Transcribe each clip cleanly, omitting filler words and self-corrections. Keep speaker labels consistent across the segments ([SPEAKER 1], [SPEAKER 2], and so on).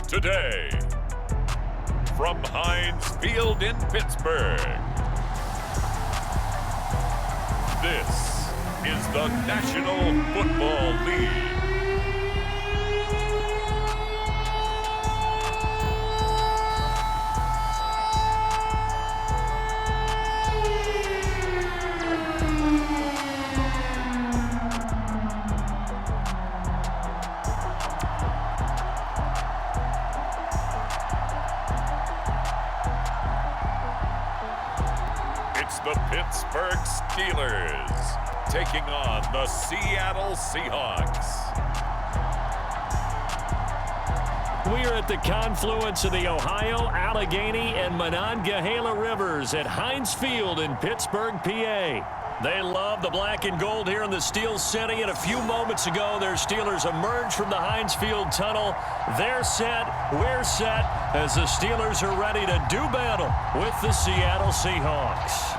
[SPEAKER 1] today. From Heinz Field in Pittsburgh, this is the National Football League. It's the Pittsburgh Steelers taking on the Seattle Seahawks.
[SPEAKER 2] We are at the confluence of the Ohio, Allegheny, and Monongahela Rivers at Heinz Field in Pittsburgh, PA. They love the black and gold here in the Steel City, and a few moments ago, their Steelers emerged from the Heinz Field tunnel. They're set, we're set, as the Steelers are ready to do battle with the Seattle Seahawks.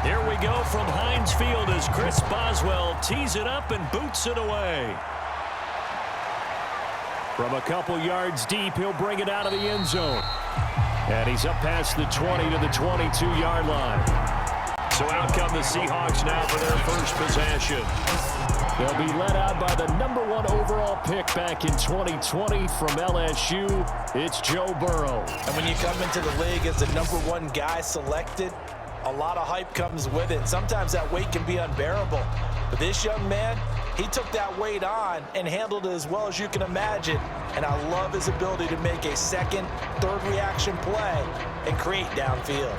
[SPEAKER 2] Here we go from Heinz Field as Chris Boswell tees it up and boots it away. From a couple yards deep, he'll bring it out of the end zone. And he's up past the 20 to the 22-yard line. So out come the Seahawks now for their first possession. They'll be led out by the #1 overall pick back in 2020 from LSU. It's Joe Burrow.
[SPEAKER 3] And when you come into the league as the #1 guy selected, a lot of hype comes with it. Sometimes that weight can be unbearable. But this young man, he took that weight on and handled it as well as you can imagine. And I love his ability to make a second, third reaction play and create downfield.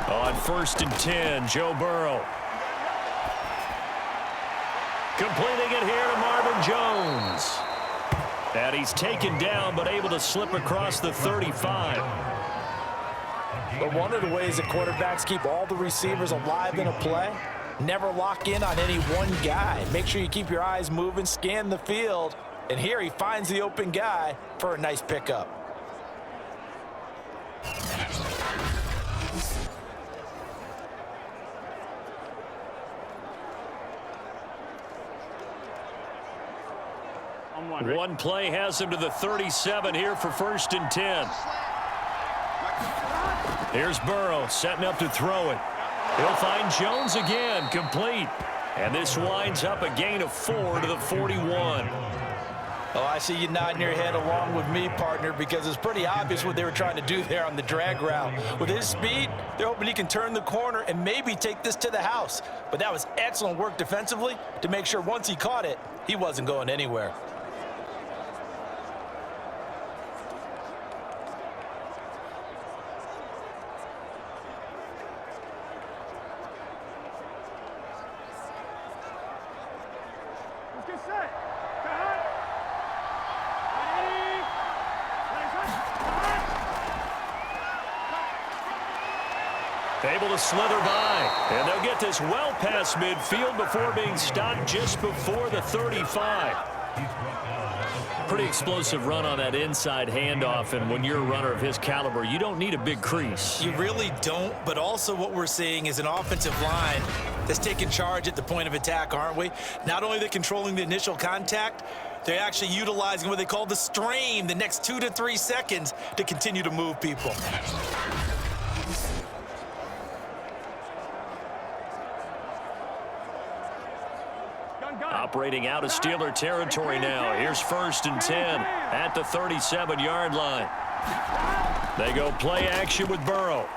[SPEAKER 2] On 1st and 10, Joe Burrow. Completing it here to Marvin Jones. And he's taken down but able to slip across the 35.
[SPEAKER 3] But one of the ways that quarterbacks keep all the receivers alive in a play, never lock in on any one guy. Make sure you keep your eyes moving, scan the field. And here he finds the open guy for a nice pickup.
[SPEAKER 2] One play has him to the 37 here for 1st and 10. Here's Burrow setting up to throw it. He'll find Jones again, complete. And this winds up a gain of 4 to the 41.
[SPEAKER 3] Oh, I see you nodding your head along with me, partner, because it's pretty obvious what they were trying to do there on the drag route. With his speed, they're hoping he can turn the corner and maybe take this to the house. But that was excellent work defensively to make sure once he caught it, he wasn't going anywhere.
[SPEAKER 2] Able to slither by, and they'll get this well past midfield before being stopped just before the 35. Pretty explosive run on that inside handoff, and when you're a runner of his caliber, you don't need a big crease.
[SPEAKER 3] You really don't, but also what we're seeing is an offensive line that's taking charge at the point of attack, aren't we? Not only are they controlling the initial contact, they're actually utilizing what they call the strain, the next 2 to 3 seconds to continue to move people.
[SPEAKER 2] Operating out of Steeler territory now. Here's 1st and 10 at the 37-yard line. They go play action with Burrow.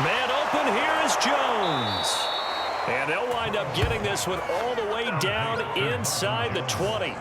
[SPEAKER 2] Man open, here is Jones. And they'll wind up getting this one all the way down inside the 20.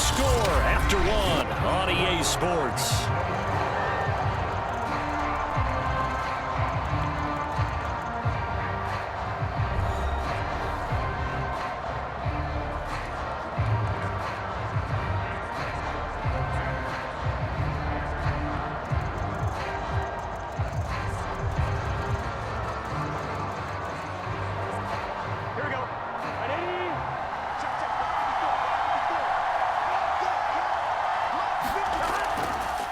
[SPEAKER 2] score after one on EA Sports.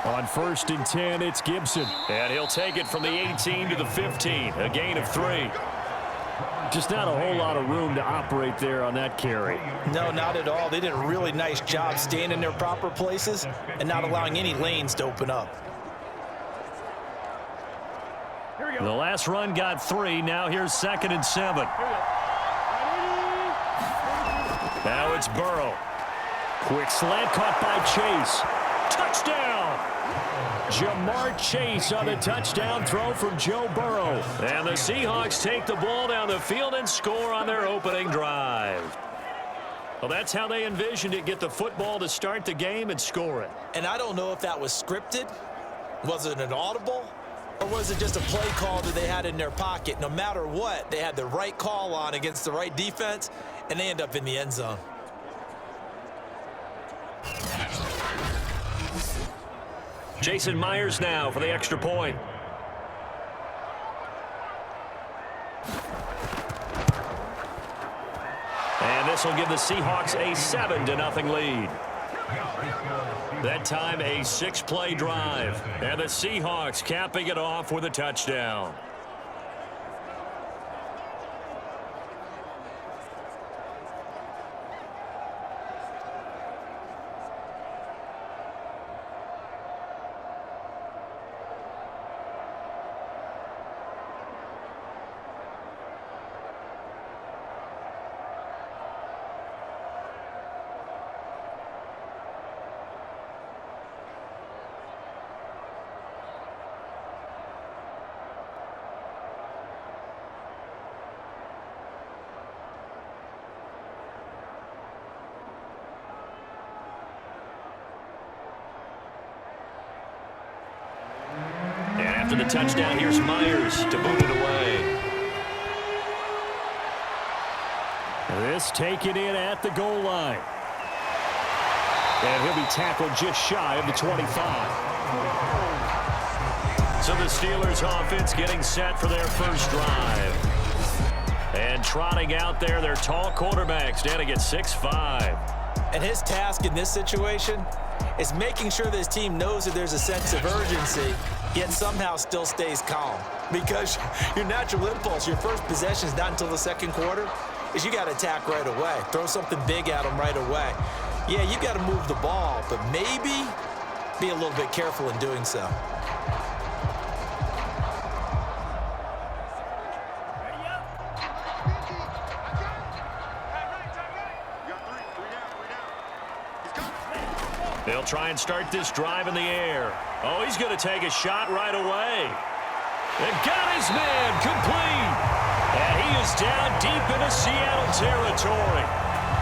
[SPEAKER 2] On 1st and 10, it's Gibson. And he'll take it from the 18 to the 15, a gain of 3. Just not a whole lot of room to operate there on that carry.
[SPEAKER 3] No, not at all. They did a really nice job staying in their proper places and not allowing any lanes to open up.
[SPEAKER 2] The last run got 3. Now here's 2nd and 7. Now it's Burrow. Quick slant caught by Chase. Touchdown! Jamar Chase on the touchdown throw from Joe Burrow. And the Seahawks take the ball down the field and score on their opening drive. Well, that's how they envisioned it. Get the football to start the game and score it.
[SPEAKER 3] And I don't know if that was scripted. Was it an audible? Or was it just a play call that they had in their pocket? No matter what, they had the right call on against the right defense, and they end up in the end zone.
[SPEAKER 2] Jason Myers now for the extra point. And this will give the Seahawks a 7-0 lead. That time a 6-play drive. And the Seahawks capping it off with a touchdown. After the touchdown, here's Myers to boot it away. This taken in at the goal line. And he'll be tackled just shy of the 25. So the Steelers offense getting set for their first drive. And trotting out there, their tall quarterback standing at 6'5".
[SPEAKER 3] And his task in this situation is making sure this team knows that there's a sense of urgency, yet somehow still stays calm. Because your natural impulse, your first possession is not until the second quarter, is you got to attack right away. Throw something big at them right away. Yeah, you got to move the ball, but maybe be a little bit careful in doing so.
[SPEAKER 2] They'll try and start this drive in the air. Oh, he's going to take a shot right away. And got his man complete. And he is down deep into Seattle territory.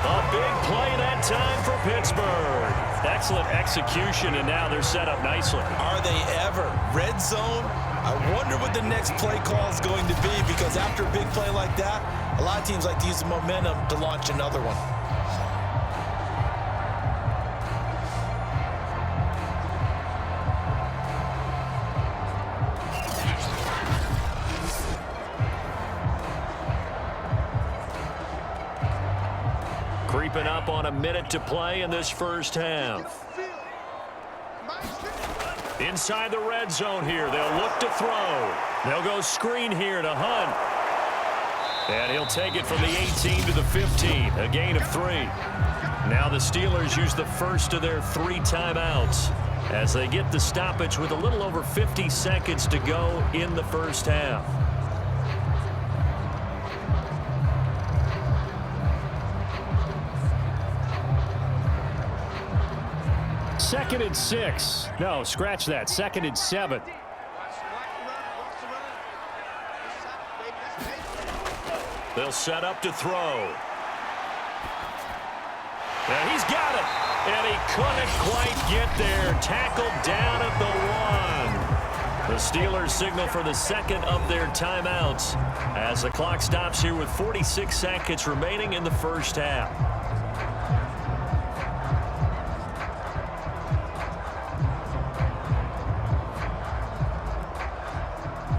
[SPEAKER 2] A big play that time for Pittsburgh. Excellent execution, and now they're set up nicely.
[SPEAKER 3] Are they ever? Red zone? I wonder what the next play call is going to be, because after a big play like that, a lot of teams like to use the momentum to launch another one.
[SPEAKER 2] Creeping up on a minute to play in this first half. Inside the red zone here, they'll look to throw. They'll go screen here to Hunt. And he'll take it from the 18 to the 15, a gain of 3. Now the Steelers use the first of their 3 timeouts as they get the stoppage with a little over 50 seconds to go in the first half. Second and 6. No, scratch that. 2nd and 7. They'll set up to throw. And he's got it. And he couldn't quite get there. Tackled down at the 1. The Steelers signal for the second of their timeouts as the clock stops here with 46 seconds remaining in the first half.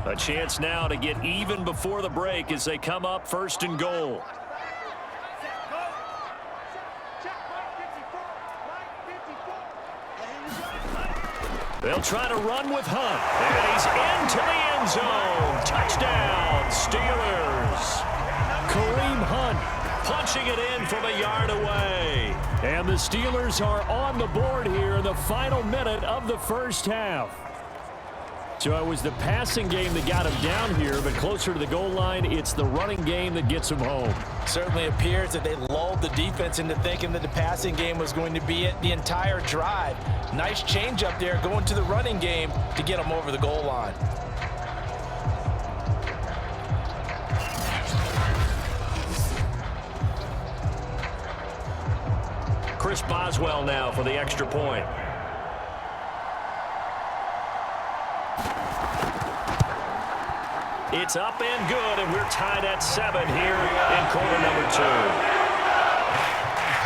[SPEAKER 2] A chance now to get even before the break as they come up first and goal. They'll try to run with Hunt. And he's into the end zone. Touchdown, Steelers. Kareem Hunt punching it in from a yard away. And the Steelers are on the board here in the final minute of the first half. So it was the passing game that got him down here, but closer to the goal line, it's the running game that gets him home.
[SPEAKER 3] Certainly appears that they lulled the defense into thinking that the passing game was going to be it the entire drive. Nice change up there going to the running game to get him over the goal line.
[SPEAKER 2] Chris Boswell now for the extra point. It's up and good, and we're tied at 7 here in quarter number 2.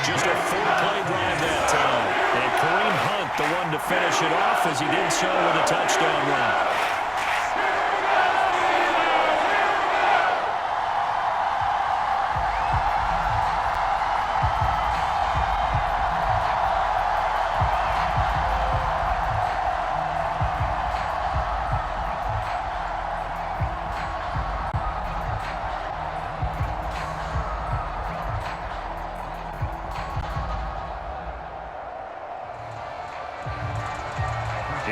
[SPEAKER 2] Just a 4-play drive that time. And Kareem Hunt, the one to finish it off, as he did so with a touchdown run.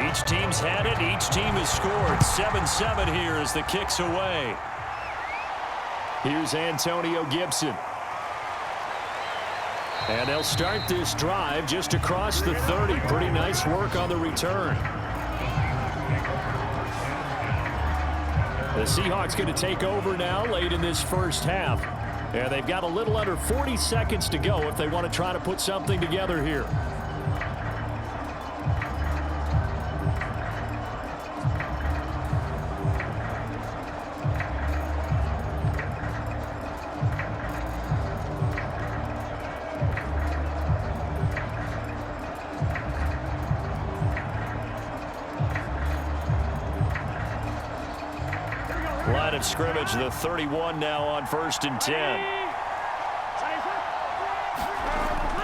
[SPEAKER 2] Each team's had it. Each team has scored. 7-7 here as the kick's away. Here's Antonio Gibson. And they'll start this drive just across the 30. Pretty nice work on the return. The Seahawks going to take over now late in this first half. And they've got a little under 40 seconds to go if they want to try to put something together here. Line of scrimmage, the 31 now on 1st and 10.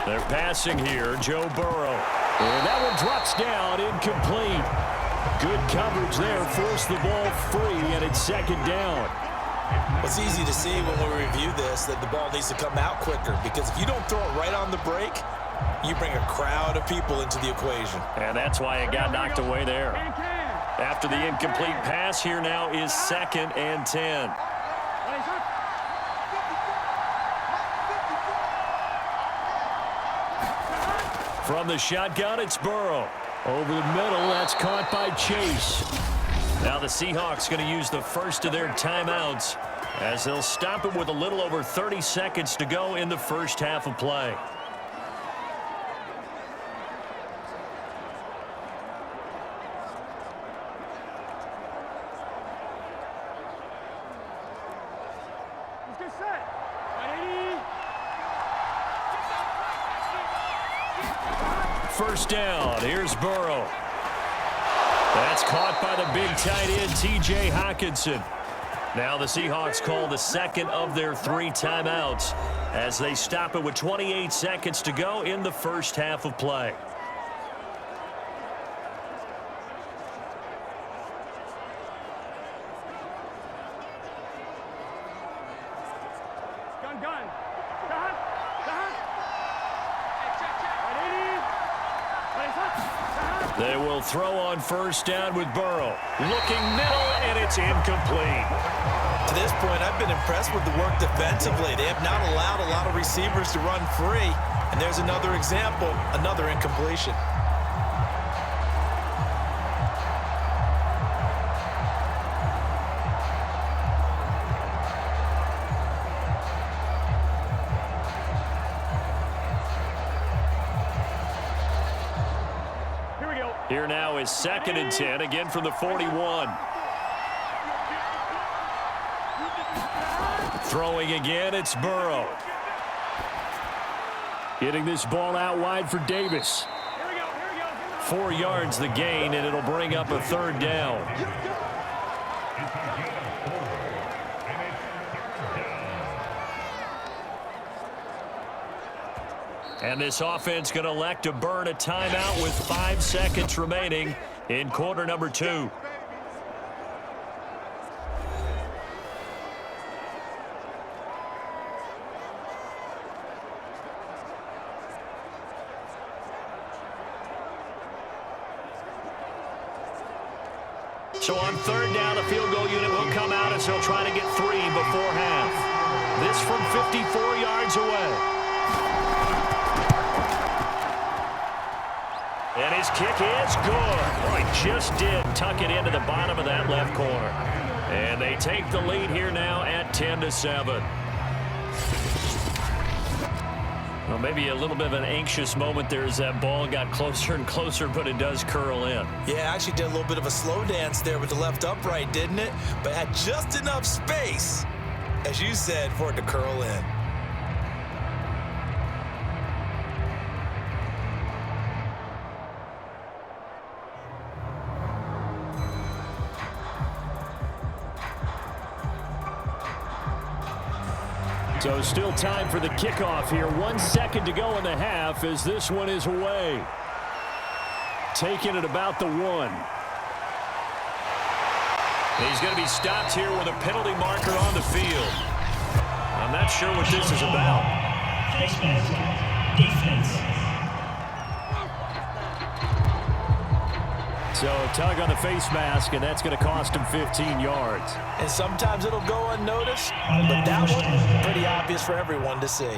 [SPEAKER 2] They're passing here, Joe Burrow. And that one drops down, incomplete. Good coverage there, forced the ball free, and it's second down.
[SPEAKER 3] It's easy to see when we review this that the ball needs to come out quicker, because if you don't throw it right on the break, you bring a crowd of people into the equation.
[SPEAKER 2] And that's why it got knocked away there. After the incomplete pass, here now is 2nd and 10. From the shotgun, it's Burrow. Over the middle, that's caught by Chase. Now the Seahawks going to use the first of their timeouts as they'll stop it with a little over 30 seconds to go in the first half of play. First down, here's Burrow. That's caught by the big tight end, T.J. Hockenson. Now the Seahawks call the second of their 3 timeouts as they stop it with 28 seconds to go in the first half of play. They will throw on first down with Burrow. Looking middle, and it's incomplete.
[SPEAKER 3] To this point, I've been impressed with the work defensively. They have not allowed a lot of receivers to run free. And there's another example, another incompletion.
[SPEAKER 2] Here now is 2nd and 10, again from the 41. Throwing again, it's Burrow. Getting this ball out wide for Davis. 4 yards the gain, and it'll bring up a 3rd down. And this offense going to elect to burn a timeout with 5 seconds remaining in quarter number 2. So on 3rd down, the field goal unit will come out as they'll try to get 3 before half. This from 54 yards away. And his kick is good. Well, he just did tuck it into the bottom of that left corner. And they take the lead here now at 10-7. Well, maybe a little bit of an anxious moment there as that ball got closer and closer, but it does curl in.
[SPEAKER 3] Yeah, actually did a little bit of a slow dance there with the left upright, didn't it? But had just enough space, as you said, for it to curl in.
[SPEAKER 2] So still time for the kickoff here. 1 second to go in the half as this one is away. Taking it about the 1. He's going to be stopped here with a penalty marker on the field. I'm not sure what this is about. Defense. So tug on the face mask, and that's going to cost him 15 yards.
[SPEAKER 3] And sometimes it'll go unnoticed, but that one, pretty obvious for everyone to see.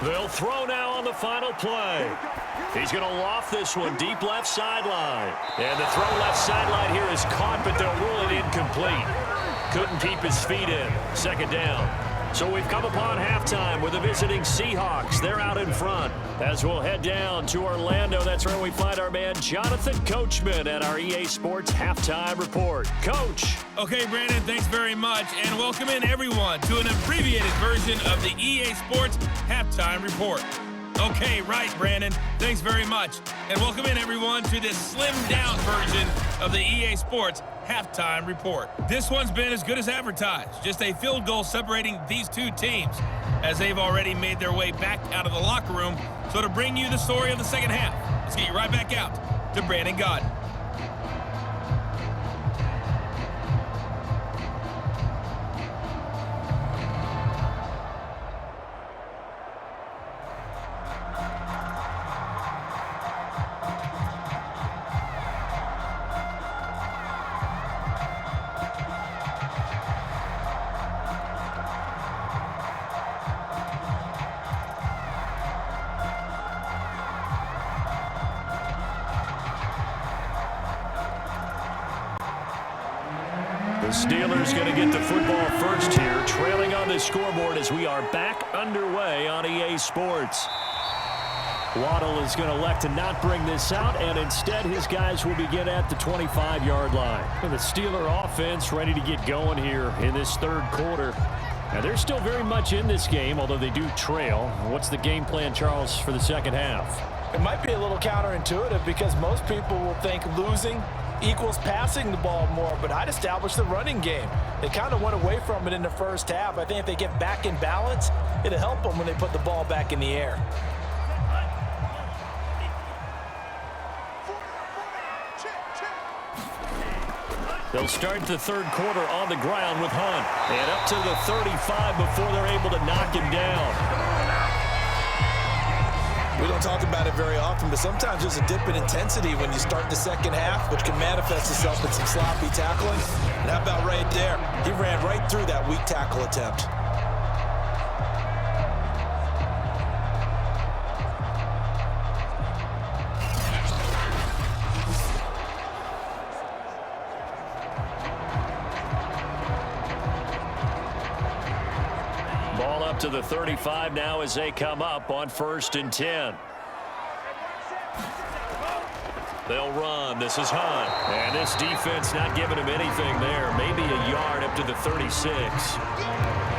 [SPEAKER 2] They'll throw now on the final play. He's going to loft this one deep left sideline. And the throw left sideline here is caught, but they'll rule it incomplete. Couldn't keep his feet in. 2nd down. So we've come upon halftime with the visiting Seahawks. They're out in front. As we'll head down to Orlando, that's where we find our man Jonathan Coachman at our EA Sports Halftime Report. Coach.
[SPEAKER 4] Okay, Brandon, thanks very much. And welcome in, everyone, to an abbreviated version of the EA Sports Halftime Report. Okay, right, Brandon. Thanks very much. And welcome in, everyone, to this slimmed-down version of the EA Sports Halftime Report. This one's been as good as advertised. Just a field goal separating these two teams as they've already made their way back out of the locker room. So to bring you the story of the second half, let's get you right back out to Brandon Godden.
[SPEAKER 2] The Steelers going to get the football first here, trailing on the scoreboard as we are back underway on EA Sports. Waddle is going to elect to not bring this out, and instead his guys will begin at the 25-yard line. And the Steeler offense ready to get going here in this 3rd quarter. Now, they're still very much in this game, although they do trail. What's the game plan, Charles, for the second half?
[SPEAKER 3] It might be a little counterintuitive because most people will think losing equals passing the ball more, but I'd establish the running game. They kind of went away from it in the first half. I think if they get back in balance, it'll help them when they put the ball back in the air.
[SPEAKER 2] They'll start the 3rd quarter on the ground with Hunt. And up to the 35 before they're able to knock him down.
[SPEAKER 3] We don't talk about it very often, but sometimes there's a dip in intensity when you start the second half, which can manifest itself in some sloppy tackling. And how about right there? He ran right through that weak tackle attempt.
[SPEAKER 2] up to the 35 now as they come up on 1st and 10. They'll run. This is Hunt. And this defense not giving him anything there. Maybe a yard up to the 36.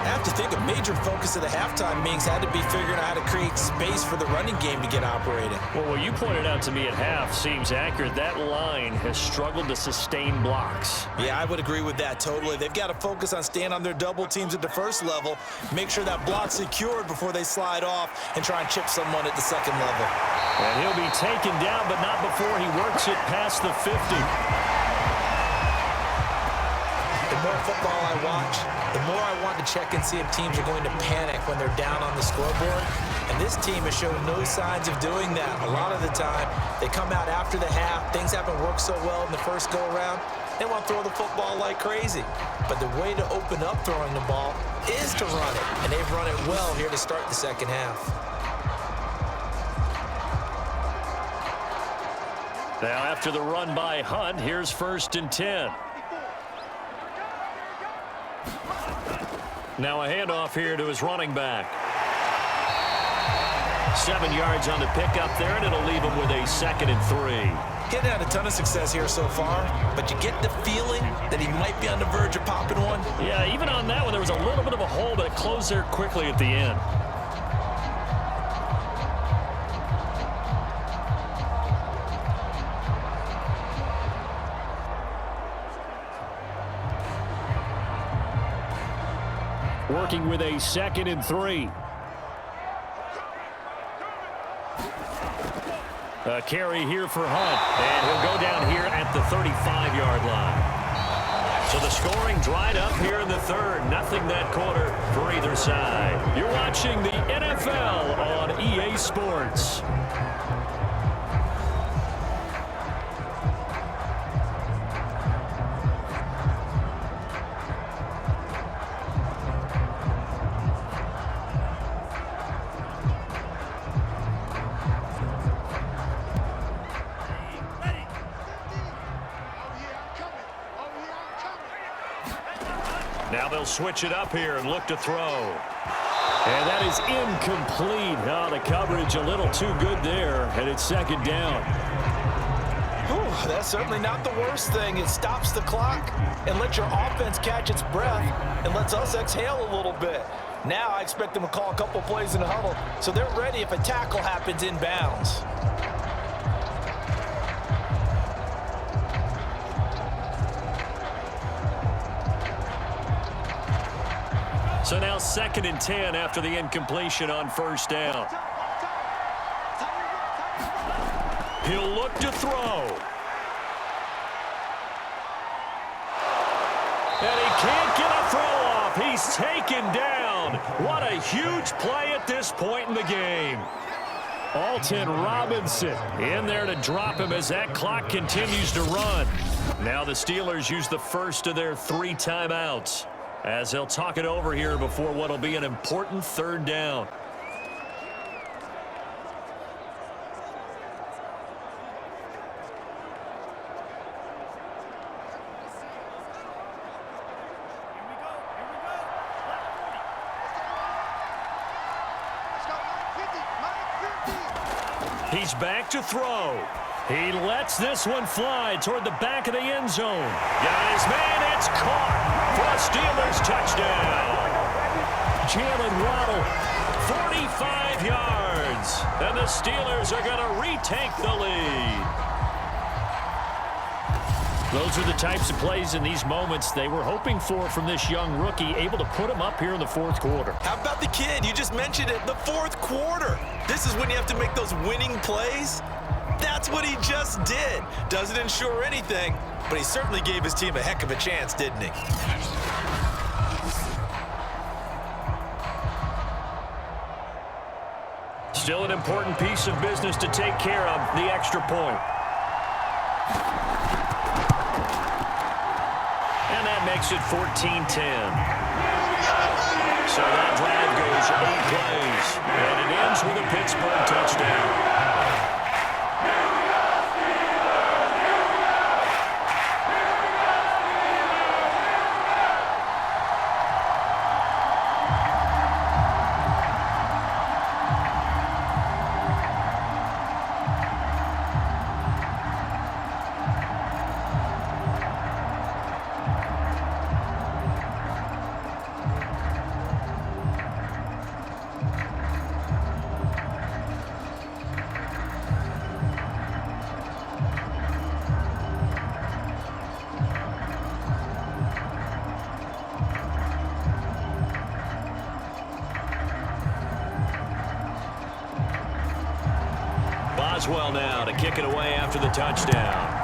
[SPEAKER 3] I have to think a major focus of the halftime meetings had to be figuring out how to create space for the running game to get operating.
[SPEAKER 2] Well, what you pointed out to me at half seems accurate. That line has struggled to sustain blocks.
[SPEAKER 3] Yeah, I would agree with that totally. They've got to focus on staying on their double teams at the first level, make sure that block's secured before they slide off and try and chip someone at the second level.
[SPEAKER 2] And he'll be taken down, but not before he works it past the 50.
[SPEAKER 3] The more football I watch, the more I want to check and see if teams are going to panic when they're down on the scoreboard. And this team has shown no signs of doing that. A lot of the time, they come out after the half. Things haven't worked so well in the first go-around. They want to throw the football like crazy. But the way to open up throwing the ball is to run it. And they've run it well here to start the second half.
[SPEAKER 2] Now after the run by Hunt, here's 1st and 10. Now a handoff here to his running back. 7 yards on the pickup there, and it'll leave him with a 2nd and 3.
[SPEAKER 3] Getting had a ton of success here so far, but you get the feeling that he might be on the verge of popping one.
[SPEAKER 2] Yeah, even on that one, there was a little bit of a hole, but it closed there quickly at the end. Working with a 2nd and 3. A carry here for Hunt, and he'll go down here at the 35-yard line. So the scoring dried up here in the third. Nothing that quarter for either side. You're watching the NFL on EA Sports. Now they'll switch it up here and look to throw. And that is incomplete. Oh, the coverage a little too good there, and it's 2nd down.
[SPEAKER 3] Whew, that's certainly not the worst thing. It stops the clock and lets your offense catch its breath and lets us exhale a little bit. Now I expect them to call a couple plays in the huddle so they're ready if a tackle happens inbounds.
[SPEAKER 2] So now 2nd and 10 after the incompletion on 1st down. He'll look to throw. And he can't get a throw off. He's taken down. What a huge play at this point in the game. Alton Robinson in there to drop him as that clock continues to run. Now the Steelers use the first of their 3 timeouts, as they'll talk it over here before what will be an important 3rd down. He's back to throw. He lets this one fly toward the back of the end zone. Got his man, it's caught for a Steelers touchdown. Jalen Waddle, 45 yards. And the Steelers are going to retake the lead. Those are the types of plays in these moments they were hoping for from this young rookie, able to put him up here in the 4th quarter.
[SPEAKER 3] How about the kid? You just mentioned it, the 4th quarter. This is when you have to make those winning plays. That's what he just did. Doesn't ensure anything, but he certainly gave his team a heck of a chance, didn't he?
[SPEAKER 2] Still an important piece of business to take care of, the extra point. And that makes it 14-10. So that drive goes 8 plays, and it ends with a Pittsburgh touchdown. does well now to kick it away after the touchdown.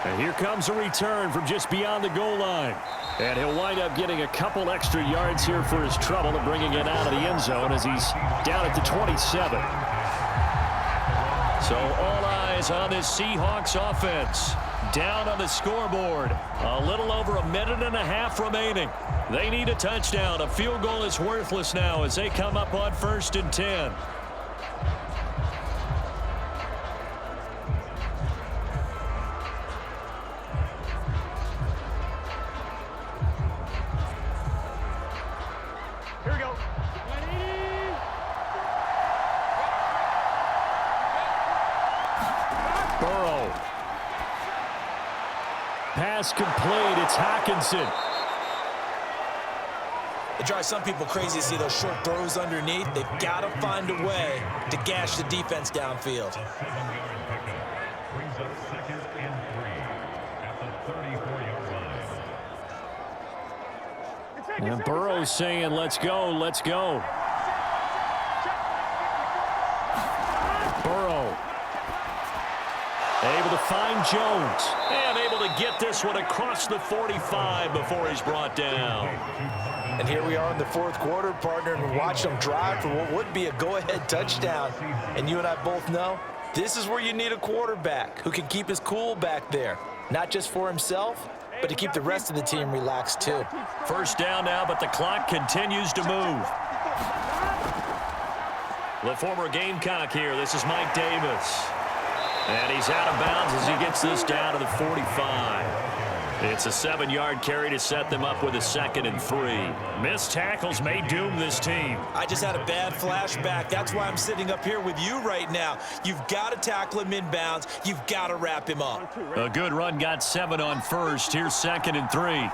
[SPEAKER 2] And here comes a return from just beyond the goal line. And he'll wind up getting a couple extra yards here for his trouble and bringing it out of the end zone as he's down at the 27. So all eyes on this Seahawks offense. Down on the scoreboard. A little over a minute and a half remaining. They need a touchdown. A field goal is worthless now as they come up on 1st and 10. Pass complete. It's Hockenson.
[SPEAKER 3] It drives some people crazy to see those short throws underneath. They've got to find a way to gash the defense downfield.
[SPEAKER 2] And Burrow's saying, let's go, let's go. Burrow. Able to find Jones. And able to get this one across the 45 before he's brought down.
[SPEAKER 3] And here we are in the 4th quarter, partner, and watch them drive for what would be a go-ahead touchdown. And you and I both know this is where you need a quarterback who can keep his cool back there. Not just for himself, but to keep the rest of the team relaxed too.
[SPEAKER 2] First down now, but the clock continues to move. The former Gamecock here. This is Mike Davis. And he's out of bounds as he gets this down to the 45. It's a 7-yard carry to set them up with a 2nd and 3. Missed tackles may doom this team.
[SPEAKER 3] I just had a bad flashback. That's why I'm sitting up here with you right now. You've got to tackle him inbounds. You've got to wrap him up.
[SPEAKER 2] A good run got 7 on 1st. Here's 2nd and 3.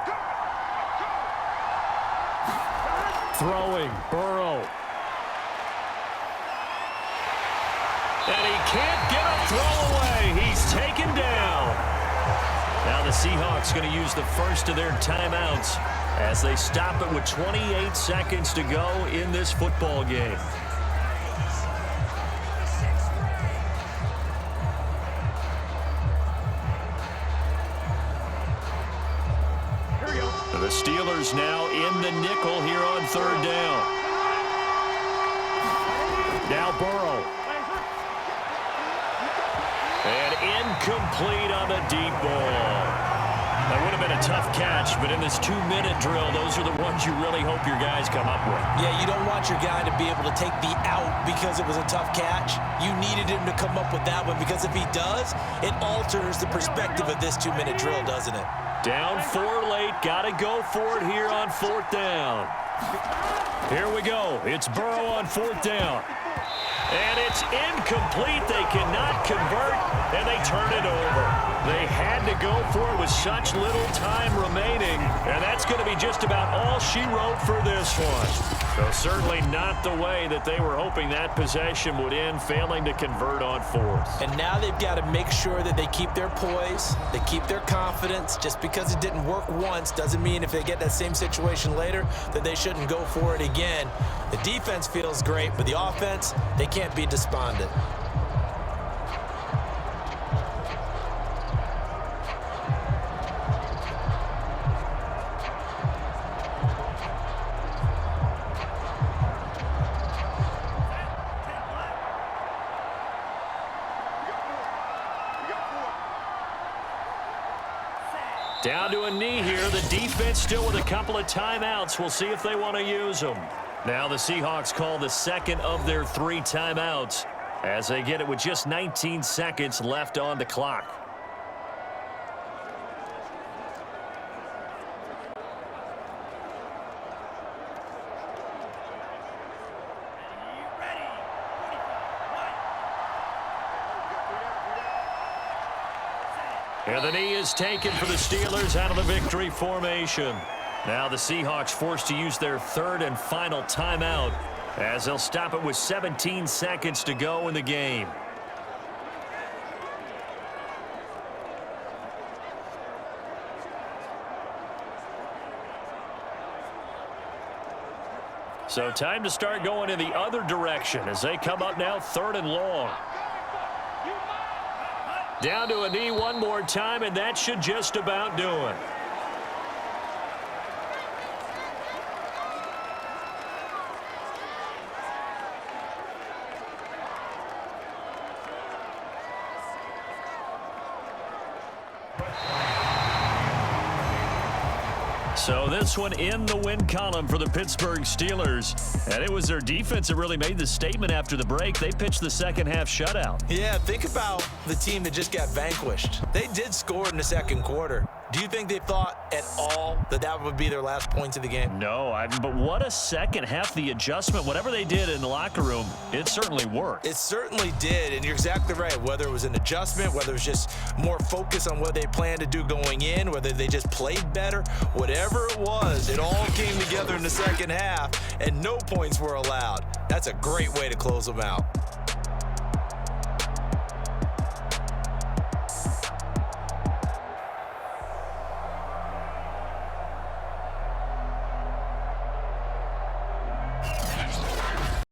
[SPEAKER 2] Throwing, Burrow. And he can't get a throw away. He's taken down. Now the Seahawks going to use the first of their timeouts as they stop it with 28 seconds to go in this football game. The Steelers now in the nickel here on 3rd down. Now Burrow. And incomplete on the deep ball. That would have been a tough catch, but in this 2-minute drill, those are the ones you really hope your guys come up with.
[SPEAKER 3] Yeah, you don't want your guy to be able to take the out because it was a tough catch. You needed him to come up with that one because if he does, it alters the perspective of this 2-minute drill, doesn't it?
[SPEAKER 2] Down 4 late. Got to go for it here on 4th down. Here we go. It's Burrow on 4th down. And it's incomplete. They cannot convert, and they turn it over. They had to go for it with such little time remaining, and that's going to be just about all she wrote for this one. So certainly not the way that they were hoping that possession would end, failing to convert on 4th.
[SPEAKER 3] And now they've got to make sure that they keep their poise, they keep their confidence. Just because it didn't work once doesn't mean if they get that same situation later that they shouldn't go for it again. The defense feels great, but the offense, they can't be despondent.
[SPEAKER 2] Down to a knee here. The defense still with a couple of timeouts. We'll see if they want to use them. Now the Seahawks call the 2nd of their 3 timeouts as they get it with just 19 seconds left on the clock. And the knee is taken for the Steelers out of the victory formation. Now the Seahawks forced to use their 3rd and final timeout as they'll stop it with 17 seconds to go in the game. So time to start going in the other direction as they come up now 3rd and long. Down to a knee one more time, and that should just about do it. So this one in the win column for the Pittsburgh Steelers. And it was their defense that really made the statement after the break. They pitched the second half shutout.
[SPEAKER 3] Yeah, think about the team that just got vanquished. They did score in the second quarter. Do you think they thought at all that that would be their last points of the game?
[SPEAKER 2] No, but what a second half. The adjustment, whatever they did in the locker room, it certainly worked.
[SPEAKER 3] It certainly did, and you're exactly right. Whether it was an adjustment, whether it was just more focus on what they planned to do going in, whether they just played better, whatever it was, it all came together in the second half, and no points were allowed. That's a great way to close them out.